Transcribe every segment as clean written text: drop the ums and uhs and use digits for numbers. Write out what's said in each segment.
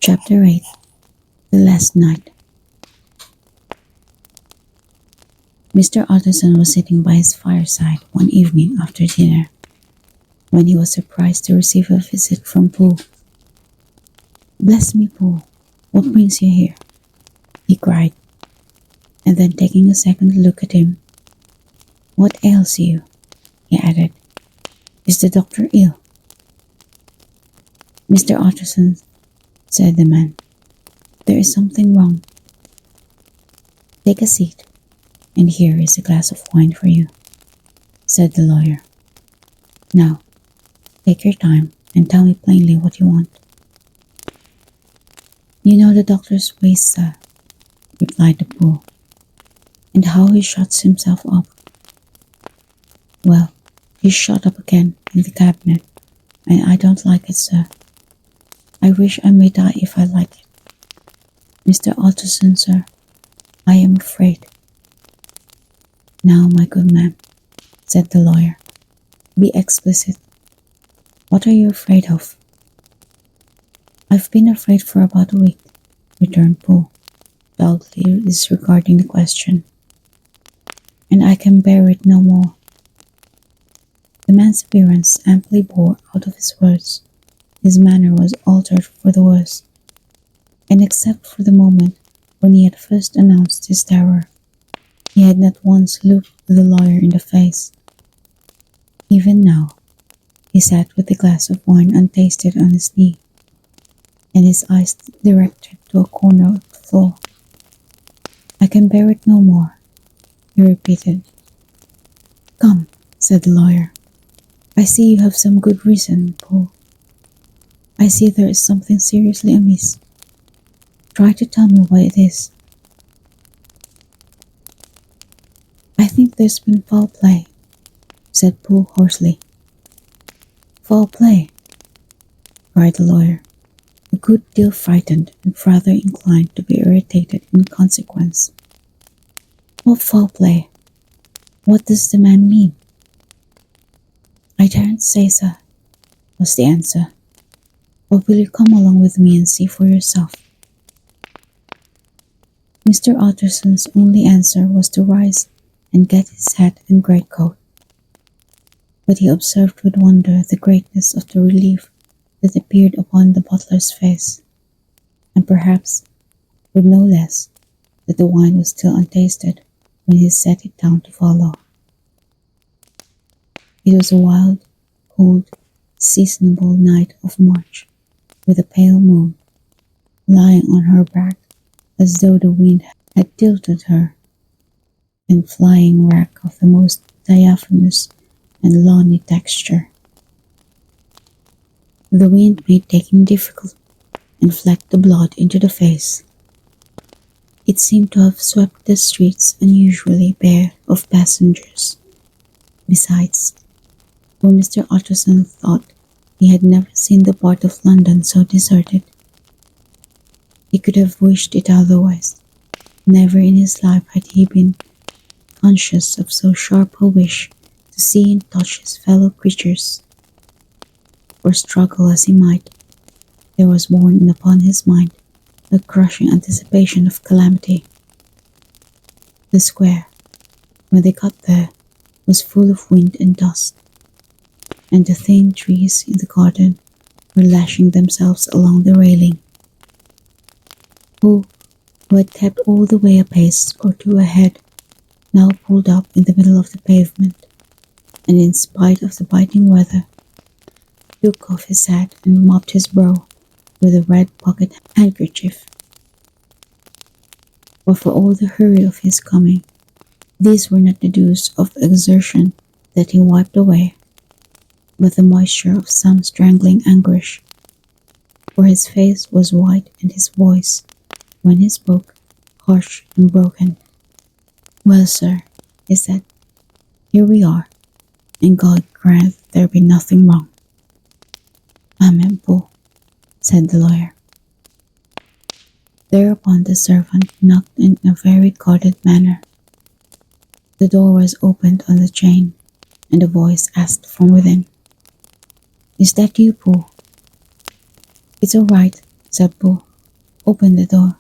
Chapter 8. The Last Night. Mr. Utterson was sitting by his fireside one evening after dinner, when he was surprised to receive a visit from Pooh. "Bless me, Pooh, what brings you here?" he cried, and then taking a second look at him. "What ails you?" he added. "Is the doctor ill?" "Mr. Utterson," said the man, "there is something wrong. Take a seat, and here is a glass of wine for you," said the lawyer. "Now, take your time and tell me plainly what you want." "You know the doctor's ways, sir," replied the Pooh, "and how he shuts himself up. Well, he's shut up again in the cabinet, and I don't like it, sir. I wish I may die if I like it. Mr. Utterson, sir, I am afraid." "Now, my good man," said the lawyer, "be explicit. What are you afraid of?" "I've been afraid for about a week," returned Pooh, doggedly disregarding the question, "and I can bear it no more." The man's appearance amply bore out of his words. His manner was altered for the worse, and except for the moment when he had first announced his terror, he had not once looked the lawyer in the face. Even now, he sat with the glass of wine untasted on his knee, and his eyes directed to a corner of the floor. "I can bear it no more," he repeated. "Come," said the lawyer. "I see you have some good reason, Pooh. I see there is something seriously amiss. Try to tell me what it is." "I think there's been foul play," said Pooh hoarsely. "Foul play?" cried the lawyer, a good deal frightened and rather inclined to be irritated in consequence. "What foul play? What does the man mean?" "I daren't say, sir," was the answer. "But will you come along with me and see for yourself?" Mr. Utterson's only answer was to rise and get his hat and greatcoat. But he observed with wonder the greatness of the relief that appeared upon the butler's face, and perhaps with no less that the wine was still untasted when he set it down to follow. It was a wild, cold, seasonable night of March, with a pale moon lying on her back as though the wind had tilted her, and flying wrack of the most diaphanous and lawny texture. The wind made taking difficult and flecked the blood into the face. It seemed to have swept the streets unusually bare of passengers. Besides, when Mr. Utterson thought he had never seen the part of London so deserted, he could have wished it otherwise. Never in his life had he been conscious of so sharp a wish to see and touch his fellow creatures. For struggle as he might, there was borne upon his mind a crushing anticipation of calamity. The square, when they got there, was full of wind and dust, and the thin trees in the garden were lashing themselves along the railing. Who had kept all the way a pace or two ahead, now pulled up in the middle of the pavement, and in spite of the biting weather, took off his hat and mopped his brow with a red pocket handkerchief. But for all the hurry of his coming, these were not the dews of exertion that he wiped away, but the moisture of some strangling anguish, for his face was white and his voice, when he spoke, harsh and broken. "Well, sir," he said, "here we are, and God grant there be nothing wrong." "Amen, Pooh," said the lawyer. Thereupon the servant knocked in a very guarded manner. The door was opened on the chain, and a voice asked from within, "Is that you, Pooh?" "It's all right," said Pooh. opened the door.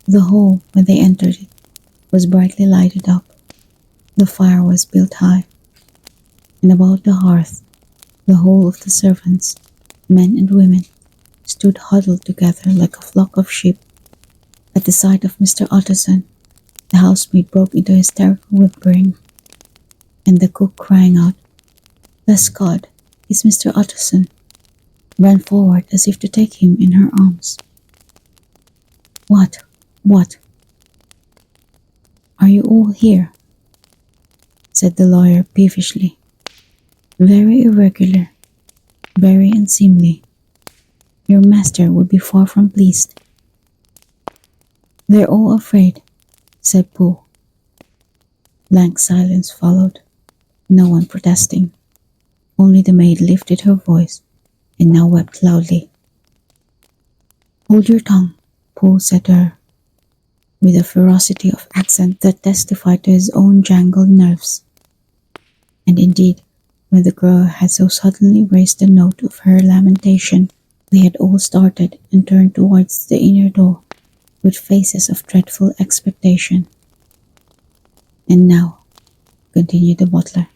The hall, when they entered it, was brightly lighted up. The fire was built high, and about the hearth, the whole of the servants, men and women, stood huddled together like a flock of sheep. At the sight of Mr. Utterson, the housemaid broke into hysterical whimpering, and the cook, crying out, "Bless God, it's Mr. Utterson," ran forward as if to take him in her arms. What? Are you all here?" said the lawyer peevishly. "Very irregular, very unseemly. Your master would be far from pleased." "They're all afraid," said Pooh. Blank silence followed, no one protesting. Only the maid lifted her voice and now wept loudly. "Hold your tongue," Pooh said to her, with a ferocity of accent that testified to his own jangled nerves. And indeed, when the girl had so suddenly raised the note of her lamentation, they had all started and turned towards the inner door with faces of dreadful expectation. "And now," continued the butler,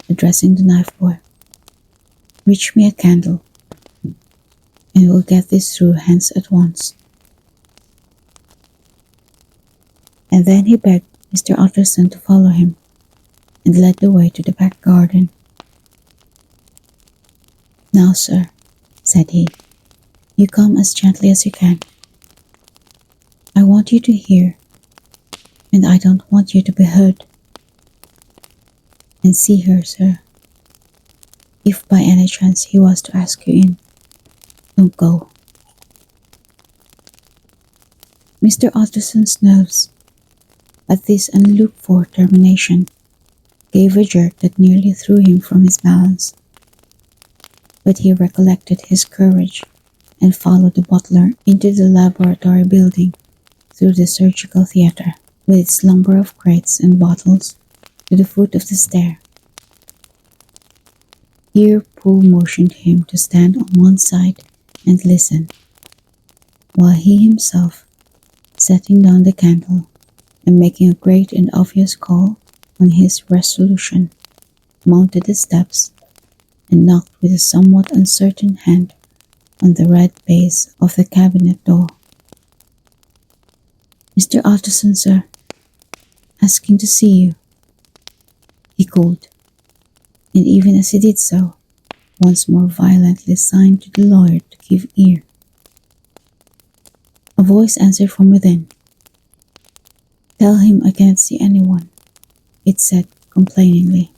addressing the knife boy, "reach me a candle, and we'll get this through hence at once." And then he begged Mr. Utterson to follow him, and led the way to the back garden. "Now, sir," said he, "you come as gently as you can. I want you to hear, and I don't want you to be heard. And see here, sir, if by any chance he was to ask you in, don't go." Mr. Utterson's nerves, at this unlooked-for termination, gave a jerk that nearly threw him from his balance. But he recollected his courage and followed the butler into the laboratory building through the surgical theatre, with its lumber of crates and bottles, to the foot of the stair. Here Pooh motioned him to stand on one side and listen, while he himself, setting down the candle and making a great and obvious call on his resolution, mounted the steps and knocked with a somewhat uncertain hand on the red base of the cabinet door. "Mr. Utterson, sir, asking to see you," he called, and even as he did so, once more violently signed to the lawyer to give ear. A voice answered from within. "Tell him I can't see anyone," it said complainingly.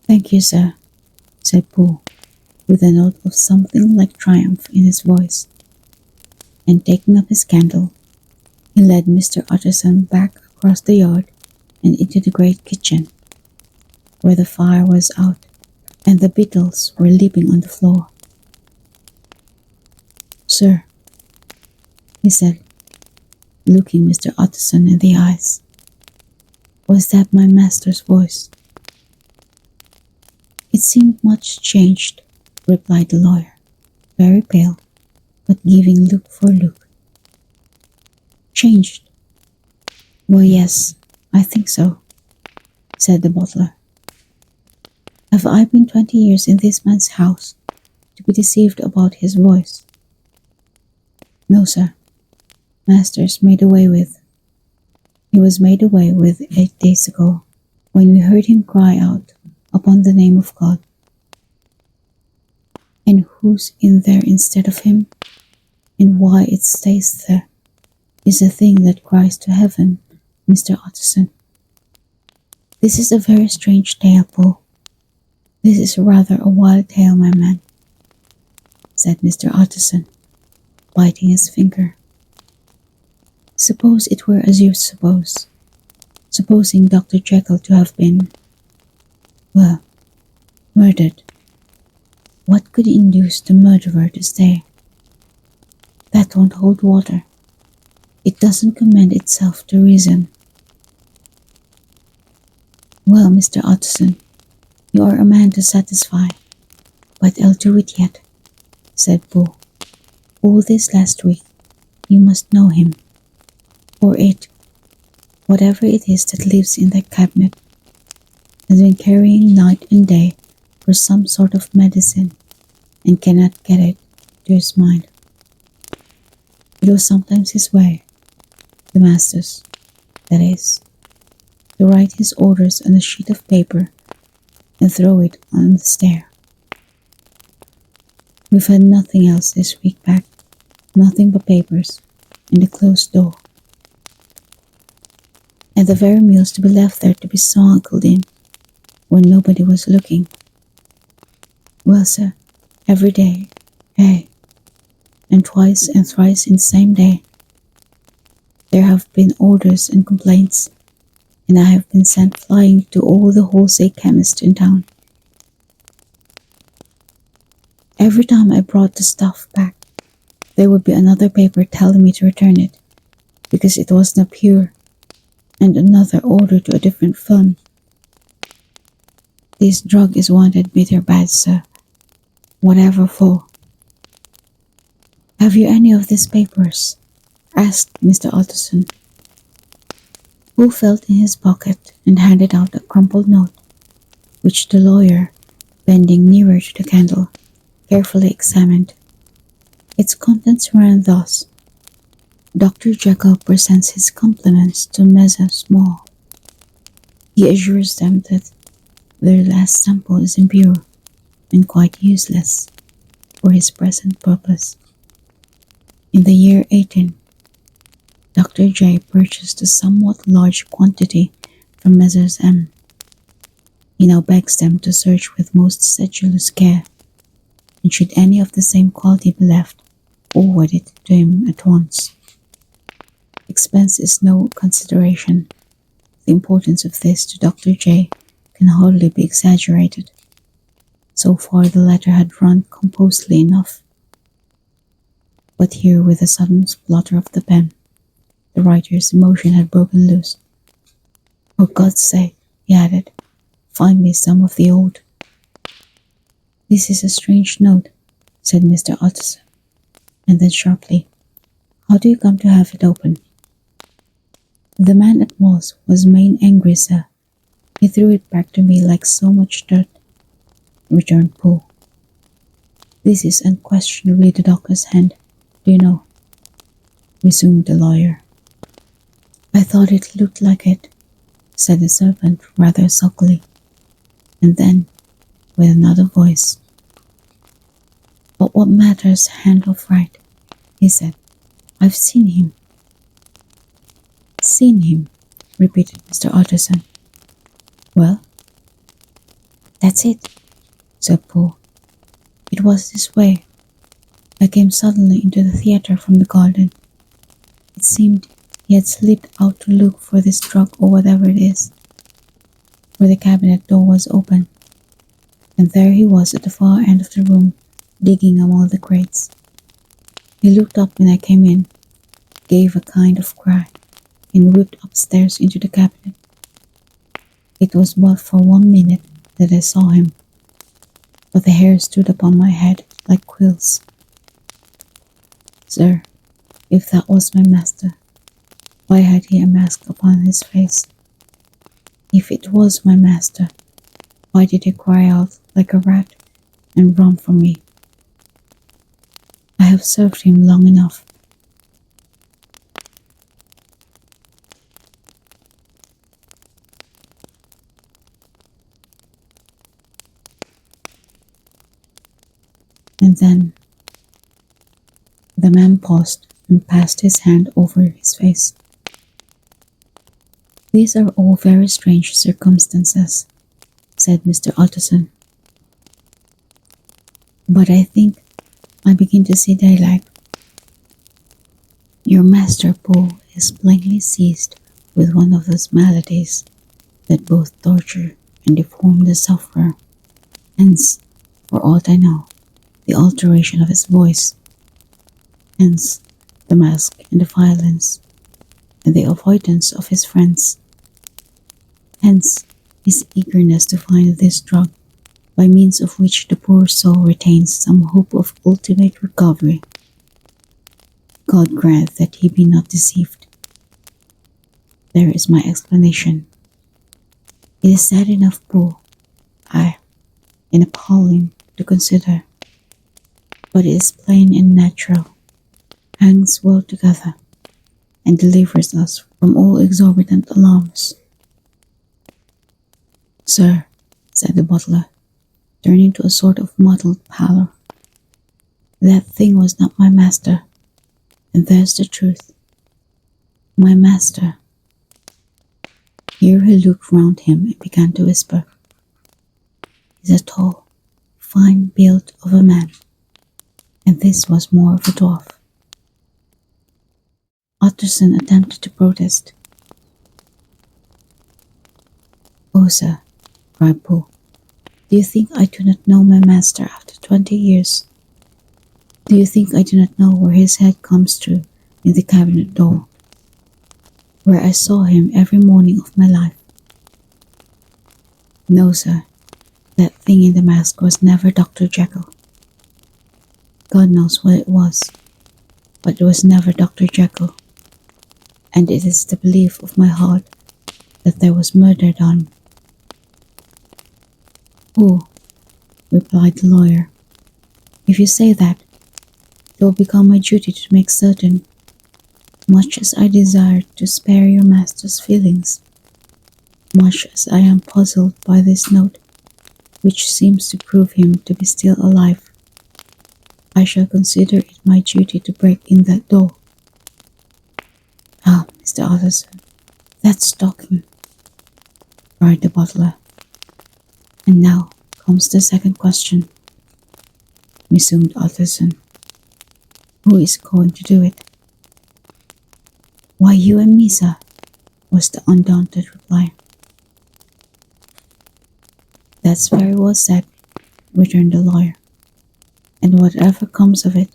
"Thank you, sir," said Pooh, with a note of something like triumph in his voice, and taking up his candle, he led Mr. Utterson back across the yard and into the great kitchen, where the fire was out and the beetles were leaping on the floor. "Sir," he said, looking Mr. Utterson in the eyes, "was that my master's voice?" "It seemed much changed," replied the lawyer, very pale, but giving look for look. "Changed? Well, yes, I think so," said the butler. "Have I been 20 years in this man's house to be deceived about his voice?" "No, sir. Master's made away with. He was made away with 8 days ago, when we heard him cry out upon the name of God." "And who's in there instead of him, and why it stays there, is a thing that cries to heaven, Mr. Utterson. This is a very strange tale, Pooh. This is rather a wild tale, my man," said Mr. Utterson, biting his finger. "Suppose it were as you suppose. Supposing Dr. Jekyll to have been, well, murdered. What could induce the murderer to stay? That won't hold water. It doesn't commend itself to reason." "Well, Mr. Utterson, you are a man to satisfy, but I'll do it yet," said Pooh. All this last week, you must know him, or it, whatever it is that lives in that cabinet, has been carrying night and day for some sort of medicine and cannot get it to his mind. It was sometimes his way, the master's, that is, to write his orders on a sheet of paper and throw it on the stair. We've had nothing else this week back, nothing but papers and a closed door. And the very meals to be left there to be smuggled in when nobody was looking. Well, sir, every day, and twice and thrice in the same day, there have been orders and complaints, and I have been sent flying to all the wholesale chemists in town. Every time I brought the stuff back, there would be another paper telling me to return it, because it was not pure, and another order to a different firm. This drug is wanted bitter bad, sir, whatever for. Have you any of these papers? Asked Mr. Utterson, who felt in his pocket and handed out a crumpled note, which the lawyer, bending nearer to the candle, carefully examined. Its contents ran thus: Dr. Jekyll presents his compliments to Messrs. Small. He assures them that their last sample is impure and quite useless for his present purpose. In the year 18, Dr. J purchased a somewhat large quantity from Messrs. M. He now begs them to search with most sedulous care, and should any of the same quality be left, forward it to him at once. Expense is no consideration. The importance of this to Dr. J can hardly be exaggerated. So far the letter had run composedly enough. But here, with a sudden splutter of the pen, the writer's emotion had broken loose. For God's sake, he added, find me some of the old. This is a strange note, said Mr. Utterson, and then sharply, how do you come to have it open? The man at Moss was main angry, sir. He threw it back to me like so much dirt, returned Poole. This is unquestionably the doctor's hand, do you know? Resumed the lawyer. I thought it looked like it, said the servant rather sulkily, and then, with another voice, but what matters hand of right, he said. I've seen him. Seen him, repeated Mr. Utterson. Well, that's it, said Poole. It was this way. I came suddenly into the theatre from the garden. It seemed he had slipped out to look for this drug or whatever it is, for the cabinet door was open, and there he was at the far end of the room, digging among the crates. He looked up when I came in, gave a kind of cry, and whipped upstairs into the cabinet. It was but for 1 minute that I saw him, but the hair stood upon my head like quills. Sir, if that was my master, why had he a mask upon his face? If it was my master, why did he cry out like a rat and run from me? I have served him long enough. And then the man paused and passed his hand over his face. These are all very strange circumstances, said Mr. Utterson. But I think I begin to see daylight. Your master, Poole, is plainly seized with one of those maladies that both torture and deform the sufferer. Hence, for aught I know, the alteration of his voice. Hence, the mask and the violence, and the avoidance of his friends. Hence, his eagerness to find this drug, by means of which the poor soul retains some hope of ultimate recovery. God grant that he be not deceived. There is my explanation. It is sad enough, Pooh, aye, and appalling to consider, but it is plain and natural, hangs well together, and delivers us from all exorbitant alarms. Sir, said the butler, turning to a sort of mottled pallor, that thing was not my master, and there's the truth. My master. Here he looked round him and began to whisper. Is a tall, fine build of a man, and this was more of a dwarf. Utterson attempted to protest. Oh, sir, cried Pooh, do you think I do not know my master after 20 years? Do you think I do not know where his head comes through in the cabinet door, where I saw him every morning of my life? No, sir, that thing in the mask was never Dr. Jekyll. God knows what it was, but it was never Dr. Jekyll, and it is the belief of my heart that there was murder done. Oh, replied the lawyer, if you say that, it will become my duty to make certain, much as I desire to spare your master's feelings, much as I am puzzled by this note, which seems to prove him to be still alive. I shall consider it my duty to break in that door. Ah, Mr. Utterson, that's talking, cried the butler. And now comes the second question, resumed Utterson. Who is going to do it? Why, you and me, sir, was the undaunted reply. That's very well said, returned the lawyer, and whatever comes of it,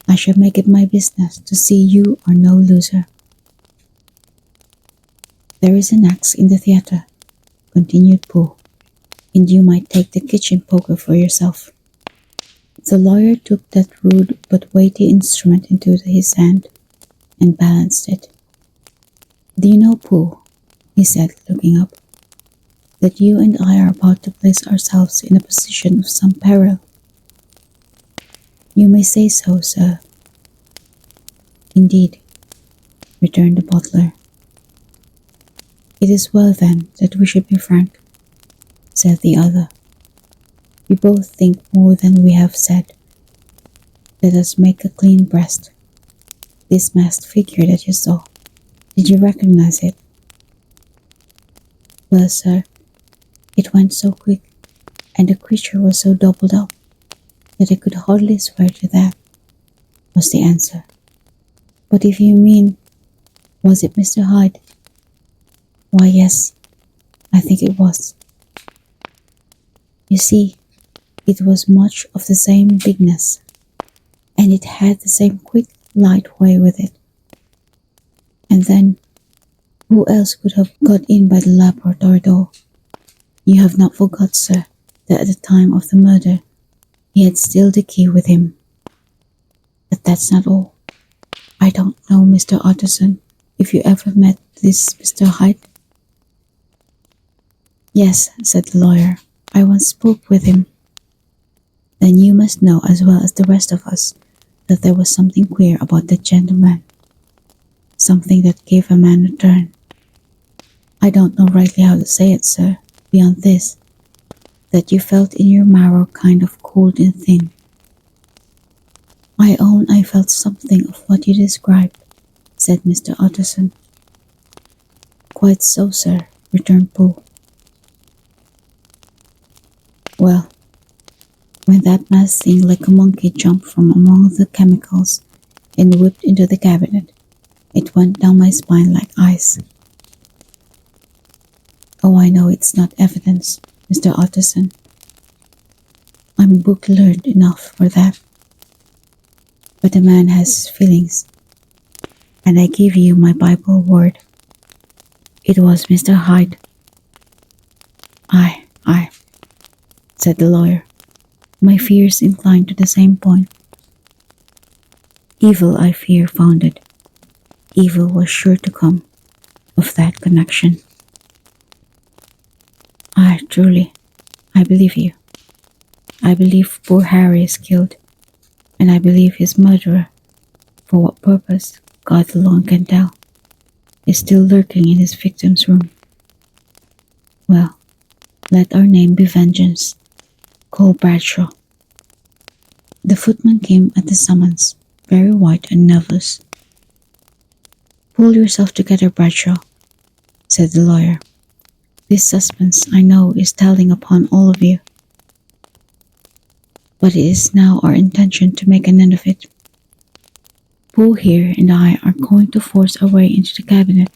I shall make it my business to see you are no loser. There is an axe in the theatre, continued Pooh, and you might take the kitchen poker for yourself. The lawyer took that rude but weighty instrument into his hand and balanced it. Do you know, Pooh, he said, looking up, that you and I are about to place ourselves in a position of some peril? You may say so, sir. Indeed, returned the butler. It is well then that we should be frank, said the other. We both think more than we have said. Let us make a clean breast. This masked figure that you saw, did you recognize it? Well, sir, it went so quick, and the creature was so doubled up, that I could hardly swear to that, was the answer. But if you mean, was it Mr. Hyde? Why, yes, I think it was. You see, it was much of the same bigness, and it had the same quick, light way with it. And then, who else could have got in by the laboratory door? You have not forgot, sir, that at the time of the murder, he had still the key with him. But that's not all. I don't know, Mr. Utterson, if you ever met this Mr. Hyde. Yes, said the lawyer, I once spoke with him. Then you must know as well as the rest of us that there was something queer about that gentleman. Something that gave a man a turn. I don't know rightly how to say it, sir, beyond this, that you felt in your marrow kind of cold and thin. I own I felt something of what you described, said Mr. Utterson. Quite so, sir, returned Pooh. Well, when that mad thing like a monkey jumped from among the chemicals and whipped into the cabinet, it went down my spine like ice. Oh, I know it's not evidence, Mr. Utterson. I'm book-learned enough for that. But a man has his feelings, and I give you my Bible word. It was Mr. Hyde. Aye, said the lawyer, my fears inclined to the same point. Evil, I fear, found it. Evil was sure to come of that connection. Truly, I believe you. I believe poor Harry is killed, and I believe his murderer, for what purpose, God alone can tell, is still lurking in his victim's room. Well, let our name be Vengeance. Call Bradshaw. The footman came at the summons, very white and nervous. Pull yourself together, Bradshaw, said the lawyer. This suspense, I know, is telling upon all of you. But it is now our intention to make an end of it. Poole here and I are going to force our way into the cabinet.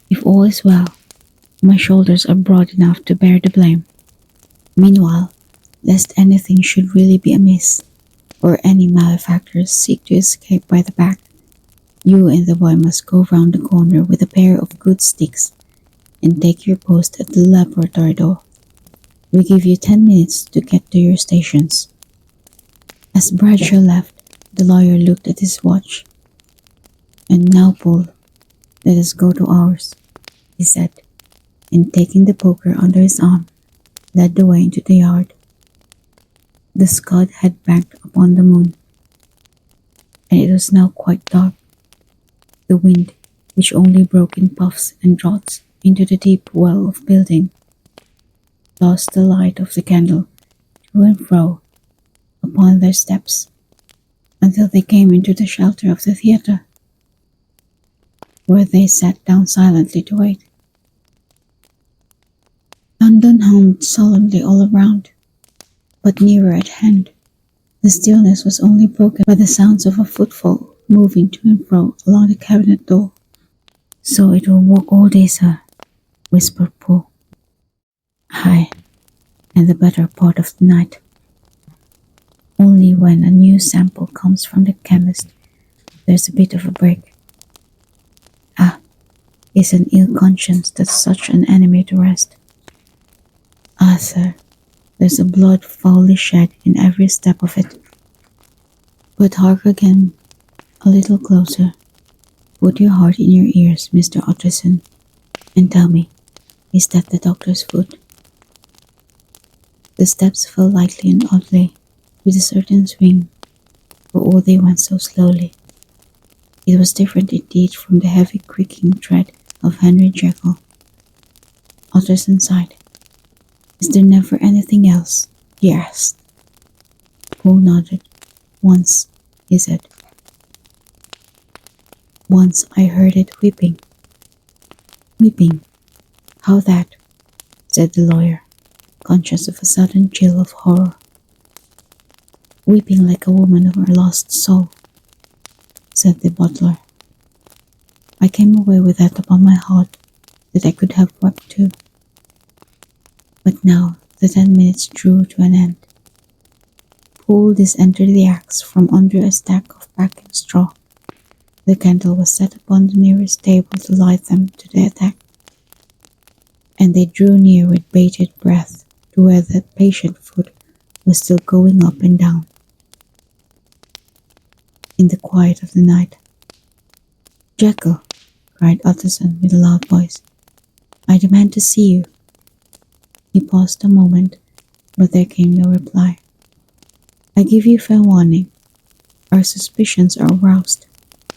If all is well, my shoulders are broad enough to bear the blame. Meanwhile, lest anything should really be amiss, or any malefactors seek to escape by the back, you and the boy must go round the corner with a pair of good sticks and take your post at the laboratory door. We give you 10 minutes to get to your stations. As Bradshaw left, the lawyer looked at his watch. And now, Paul, let us go to ours, he said, and taking the poker under his arm, led the way into the yard. The Scud had banked upon the moon, and it was now quite dark. The wind, which only broke in puffs and draughts into the deep well of building, lost the light of the candle to and fro upon their steps until they came into the shelter of the theatre, where they sat down silently to wait. London hummed solemnly all around, but nearer at hand, the stillness was only broken by the sounds of a footfall moving to and fro along the cabinet door. So it will walk all day, sir, whispered Paul. Aye, and the better part of the night. Only when a new sample comes from the chemist, there's a bit of a break. Is an ill conscience that's such an enemy to rest. Sir, there's a blood foully shed in every step of it. But hark again, a little closer. Put your heart in your ears, Mr. Utterson, and tell me, is that the doctor's foot? The steps fell lightly and oddly, with a certain swing, for all they went so slowly. It was different indeed from the heavy creaking tread of Henry Jekyll. Utterson sighed. Is there never anything else? He asked. Paul nodded. Once, he said. Once I heard it weeping. Weeping? How that? Said the lawyer, conscious of a sudden chill of horror. Weeping like a woman of her lost soul, said the butler. I came away with that upon my heart that I could have wept too. But now the 10 minutes drew to an end. Paul disentered the axe from under a stack of packing straw. The candle was set upon the nearest table to light them to the attack, and they drew near with bated breath to where the patient foot was still going up and down. In the quiet of the night, Jekyll, cried Utterson with a loud voice, I demand to see you. He paused a moment, but there came no reply. I give you fair warning. Our suspicions are aroused,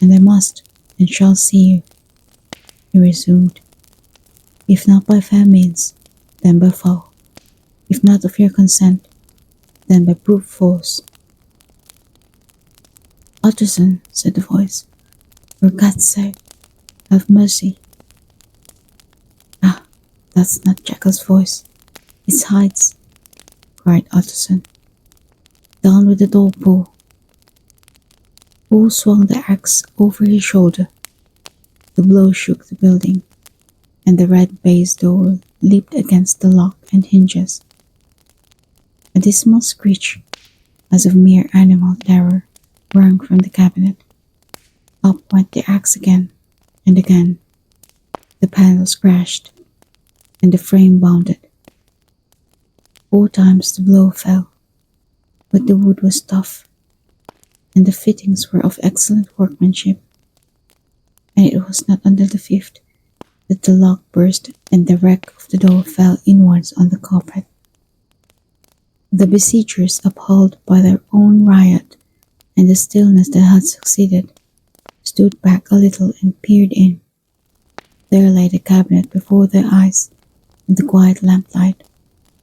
and I must and shall see you. He resumed. If not by fair means, then by foul. If not of your consent, then by brute force. Utterson, said the voice, for God's sake, have mercy. That's not Jekyll's voice. It's Hyde's, cried Utterson. Down with the door, Paul. Paul swung the axe over his shoulder. The blow shook the building, and the red baize door leaped against the lock and hinges. A dismal screech, as of mere animal terror, rang from the cabinet. Up went the axe again, and again. The panels crashed, and the frame bounded. 4 times the blow fell, but the wood was tough, and the fittings were of excellent workmanship, and it was not until the fifth that the lock burst and the wreck of the door fell inwards on the carpet. The besiegers, appalled by their own riot and the stillness that had succeeded, stood back a little and peered in. There lay the cabinet before their eyes, in the quiet lamplight,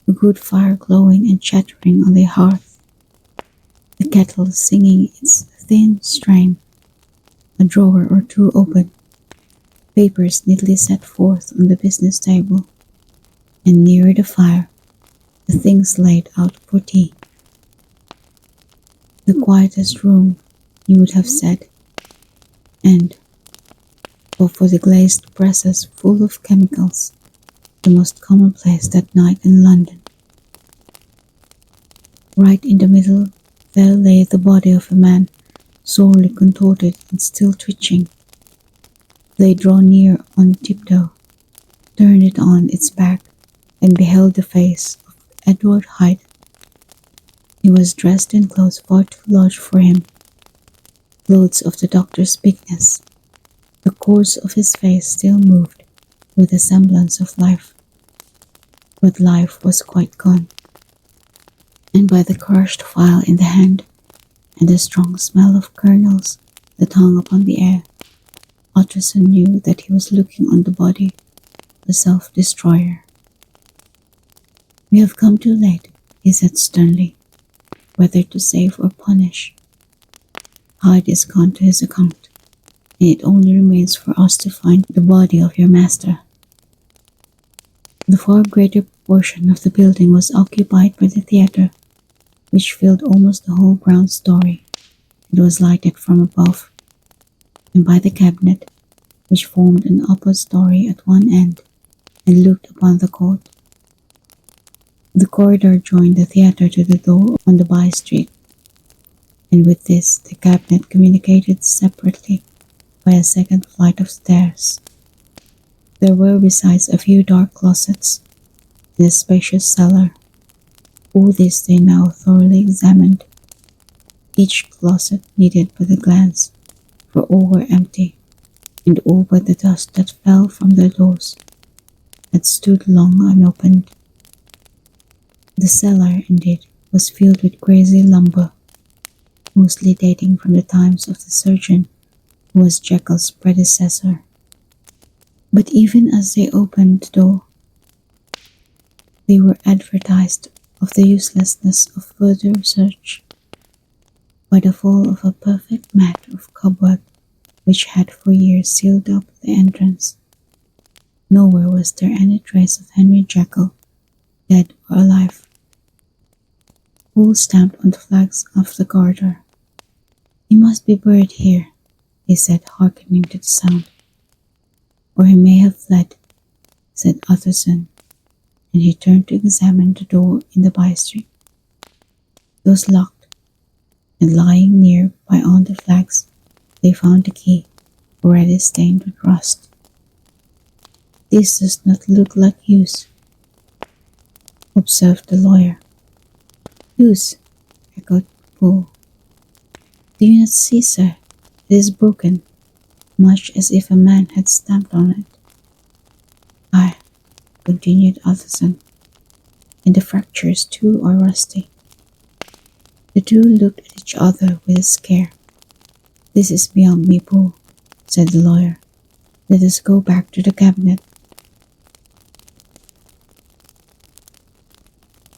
a good fire glowing and chattering on the hearth, the kettle singing its thin strain, a drawer or two open, papers neatly set forth on the business table, and nearer the fire, the things laid out for tea. The quietest room, you would have said, and, but for the glazed presses full of chemicals, the most commonplace that night in London. Right in the middle there lay the body of a man, sorely contorted and still twitching. They drew near on tiptoe, turned it on its back, and beheld the face of Edward Hyde. He was dressed in clothes far too large for him, clothes of the doctor's bigness. The course of his face still moved with a semblance of life, but life was quite gone, and by the crushed file in the hand, and the strong smell of kernels that hung upon the air, Utterson knew that he was looking on the body of a self-destroyer. "We have come too late," he said sternly, "whether to save or punish. Hyde is gone to his account, and it only remains for us to find the body of your master." The far greater portion of the building was occupied by the theatre, which filled almost the whole ground story. It was lighted from above, and by the cabinet, which formed an upper story at one end and looked upon the court. The corridor joined the theatre to the door on the by-street, and with this the cabinet communicated separately by a second flight of stairs. There were besides a few dark closets and a spacious cellar. All this they now thoroughly examined. Each closet needed but a glance, for all were empty, and all but the dust that fell from their doors had stood long unopened. The cellar, indeed, was filled with crazy lumber, mostly dating from the times of the surgeon who was Jekyll's predecessor. But even as they opened the door, they were advertised of the uselessness of further research by the fall of a perfect mat of cobweb which had for years sealed up the entrance. Nowhere was there any trace of Henry Jekyll, dead or alive. All stamped on the flags of the garter. "He must be buried here," he said, hearkening to the sound. "Or he may have fled," said Utterson, and he turned to examine the door in the by-street. It was locked, and lying near by on the flags, they found the key, already stained with rust. "This does not look like use," observed the lawyer. "Use," echoed Poole. "Do you not see, sir, it is broken, much as if a man had stamped on it." "Aye," continued Utterson, "and the fractures too are rusty." The two looked at each other with a scare. "This is beyond me, Poole," said the lawyer. "Let us go back to the cabinet."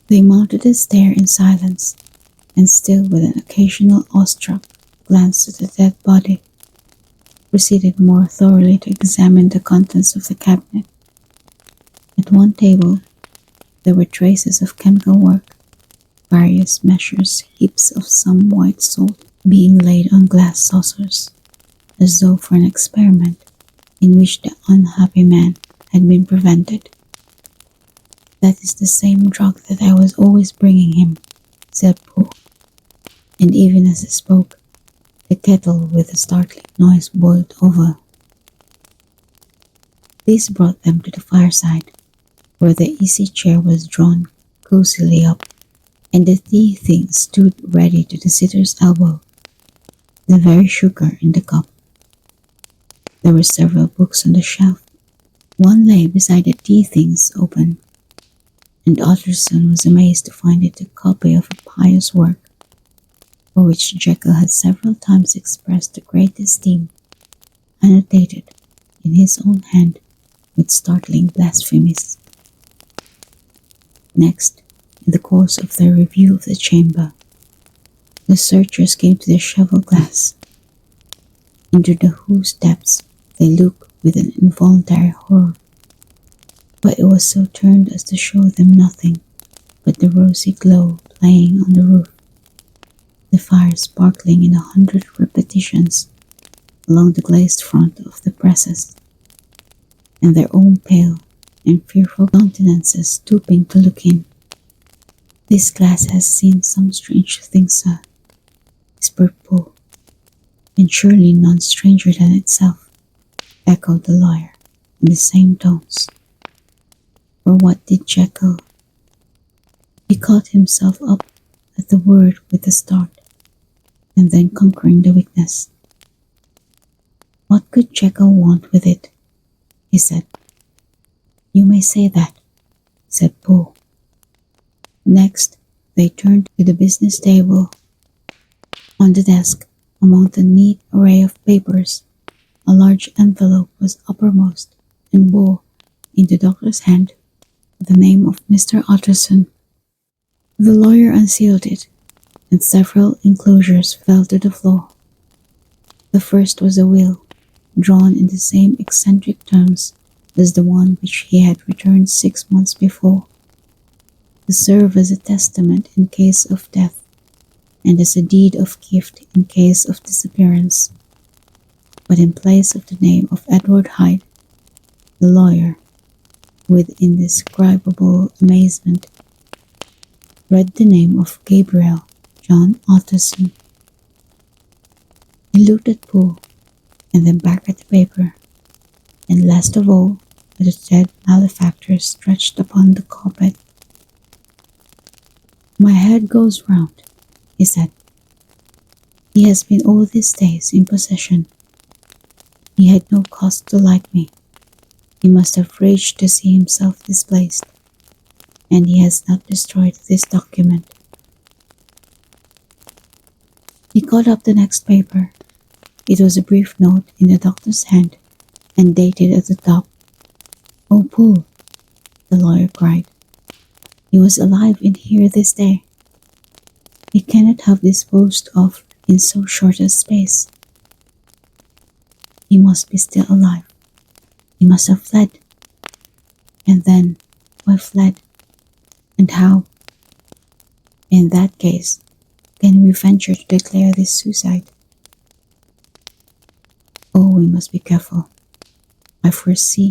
They mounted the stair in silence, and still with an occasional awestruck glance at the dead body, proceeded more thoroughly to examine the contents of the cabinet. At one table there were traces of chemical work, various measures, heaps of some white salt being laid on glass saucers, as though for an experiment in which the unhappy man had been prevented. "That is the same drug that I was always bringing him," said Poole, and even as he spoke, the kettle with a startling noise boiled over. This brought them to the fireside, where the easy chair was drawn cosily up, and the tea things stood ready to the sitter's elbow. the very sugar in the cup. There were several books on the shelf. One lay beside the tea things open, and Utterson was amazed to find it a copy of a pious work, for which Jekyll had several times expressed the great esteem, annotated in his own hand with startling blasphemies. Next, in the course of their review of the chamber, the searchers came to the cheval glass, into whose depths they looked with an involuntary horror, but it was so turned as to show them nothing but the rosy glow playing on the roof, the fire sparkling in 100 repetitions along the glazed front of the presses, and their own pale and fearful countenances stooping to look in. "This glass has seen some strange things, sir," whispered Poe. "And surely none stranger than itself," echoed the lawyer in the same tones. For what did Jekyll? He caught himself up at the word with a start, and then conquering the weakness. "What could Jekyll want with it?" he said. "You may say that," said Poe. Next, they turned to the business table. On the desk, among the neat array of papers, a large envelope was uppermost and bore, in the doctor's hand, the name of Mr. Utterson. The lawyer unsealed it, and several enclosures fell to the floor. The first was a will, drawn in the same eccentric terms as the one which he had returned 6 months before, to serve as a testament in case of death, and as a deed of gift in case of disappearance. But in place of the name of Edward Hyde, the lawyer, with indescribable amazement, read the name of Gabriel John Utterson. He looked at Poe, and then back at the paper, and last of all at the dead malefactor stretched upon the carpet. "My head goes round," he said. "He has been all these days in possession. He had no cause to like me. He must have raged to see himself displaced, and he has not destroyed this document." He caught up the next paper. It was a brief note in the doctor's hand, and dated at the top. "Oh, Poe," the lawyer cried. "He was alive in here this day. He cannot have disposed of in so short a space. He must be still alive. He must have fled. And then, why fled? And how? In that case, can we venture to declare this suicide? Oh, we must be careful. I foresee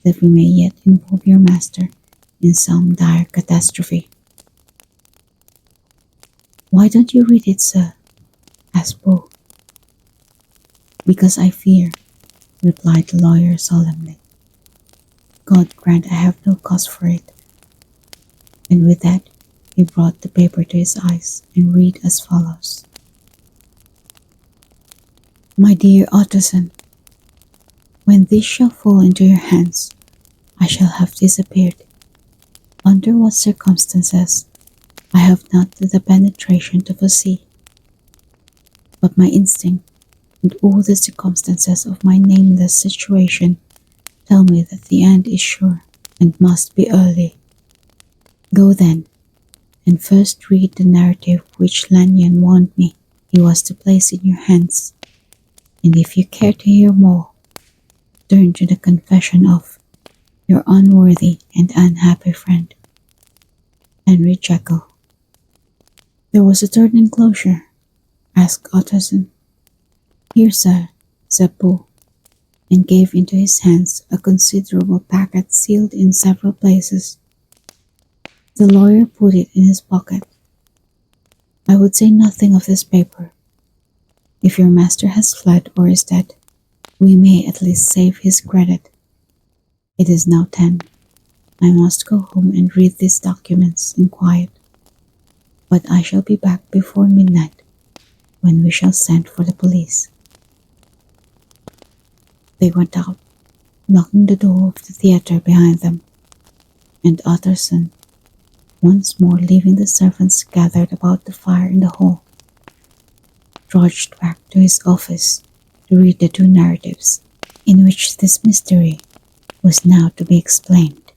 that we may yet involve your master in some dire catastrophe." "Why don't you read it, sir?" asked Poe. "Because I fear," replied the lawyer solemnly. "God grant I have no cause for it." And with that, he brought the paper to his eyes and read as follows. "My dear Utterson, when this shall fall into your hands, I shall have disappeared. Under what circumstances, I have not the penetration to foresee. But my instinct and all the circumstances of my nameless situation tell me that the end is sure and must be early. Go then, and first read the narrative which Lanyon warned me he was to place in your hands, and if you care to hear more, turn to the confession of your unworthy and unhappy friend, Henry Jekyll." "There was a third enclosure?" asked Utterson. "Here, sir," said Poe, and gave into his hands a considerable packet sealed in several places. The lawyer put it in his pocket. "I would say nothing of this paper. If your master has fled or is dead, we may at least save his credit. It is now 10. I must go home and read these documents in quiet, but I shall be back before midnight. when we shall send for the police." They went out, locking the door of the theatre behind them, and Utterson, once more leaving the servants gathered about the fire in the hall, trudged back to his office to read the two narratives in which this mystery was now to be explained.